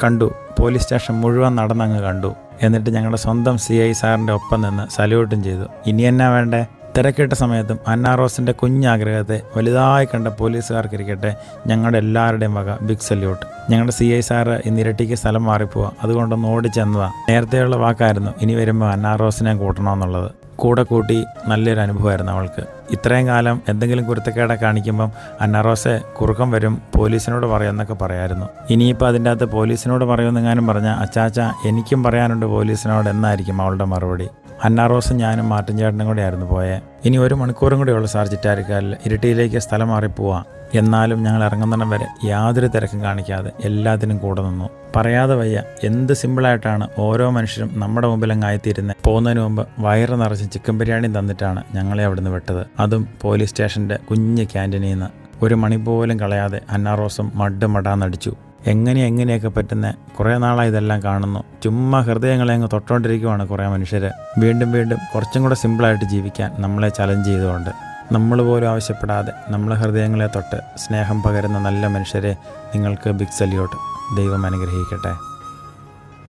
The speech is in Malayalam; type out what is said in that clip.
കണ്ടു. പോലീസ് സ്റ്റേഷൻ മുഴുവൻ നടന്നങ്ങ് കണ്ടു. എന്നിട്ട് ഞങ്ങളുടെ സ്വന്തം CI സാറിൻ്റെ ഒപ്പം നിന്ന് സല്യൂട്ടും ചെയ്തു. ഇനി എന്നാ വേണ്ടേ? തിരക്കിട്ട സമയത്തും അന്നാ റോസിൻ്റെ കുഞ്ഞാഗ്രഹത്തെ വലുതായി കണ്ട പോലീസുകാർക്കിരിക്കട്ടെ ഞങ്ങളുടെ എല്ലാവരുടെയും വക ബിഗ് സല്യൂട്ട്. ഞങ്ങളുടെ CI സാറ് ഇന്ന് ഇരട്ടിക്ക് സ്ഥലം മാറിപ്പോവാം, അതുകൊണ്ടൊന്ന് ഓടിച്ചെന്നതാണ്. നേരത്തെയുള്ള വാക്കായിരുന്നു ഇനി വരുമ്പോൾ അന്നാ റോസിനെ കൂട്ടണമെന്നുള്ളത്. കൂടെ കൂട്ടി നല്ലൊരു അനുഭവമായിരുന്നു അവൾക്ക്. ഇത്രയും കാലം എന്തെങ്കിലും കുരുത്തക്കേടെ കാണിക്കുമ്പം അന്നാ റോസെ കുറുക്കം വരും, പോലീസിനോട് പറയുമെന്നൊക്കെ പറയായിരുന്നു. ഇനിയിപ്പോൾ അതിൻ്റെ അകത്ത് പോലീസിനോട് പറയുമെന്നെങ്ങാനും പറഞ്ഞാൽ അച്ചാച്ച എനിക്കും പറയാനുണ്ട് പോലീസിനോട് എന്നായിരിക്കും അവളുടെ മറുപടി. അന്നാ റോസും ഞാനും മാർട്ടിൻ ചേട്ടനും കൂടെ ആയിരുന്നു പോയെ. ഇനി 1 മണിക്കൂറും കൂടെ ഉള്ളു സാർ ചിറ്റാരിക്കാലിൽ ഇരിട്ടിയിലേക്ക് സ്ഥലം മാറിപ്പോവാം. എന്നാലും ഞങ്ങൾ ഇറങ്ങുന്നിടം വരെ യാതൊരു തിരക്കും കാണിക്കാതെ എല്ലാത്തിനും കൂടെ നിന്നു. പറയാതെ വയ്യ എന്ത് സിമ്പിളായിട്ടാണ് ഓരോ മനുഷ്യരും നമ്മുടെ മുമ്പിലങ്ങ് ആയിത്തീരുന്നത്. പോകുന്നതിന് മുമ്പ് വയറ് നിറച്ച് ചിക്കൻ ബിരിയാണി തന്നിട്ടാണ് ഞങ്ങളെ അവിടുന്ന് വിട്ടത്. അതും പോലീസ് സ്റ്റേഷൻ്റെ കുഞ്ഞ് ക്യാൻറ്റീനിൽ നിന്ന്. 1 മണി പോലും കളയാതെ അന്നാ റോസും മടാന്നടിച്ചു. എങ്ങനെയൊക്കെ പറ്റുന്ന കുറേ നാളായി ഇതെല്ലാം കാണുന്നു. ചുമ്മാ ഹൃദയങ്ങളെ അങ്ങ് തൊട്ടുകൊണ്ടിരിക്കുവാണ് കുറേ മനുഷ്യർ. വീണ്ടും കുറച്ചും കൂടെ സിമ്പിളായിട്ട് ജീവിക്കാൻ നമ്മളെ ചലഞ്ച് ചെയ്തുകൊണ്ട്. നമ്മൾ പോലും ആവശ്യപ്പെടാതെ നമ്മളെ ഹൃദയങ്ങളെ തൊട്ട് സ്നേഹം പകരുന്ന നല്ല മനുഷ്യരെ നിങ്ങൾക്ക് ബിഗ് സല്യൂട്ട്. ദൈവം അനുഗ്രഹിക്കട്ടെ.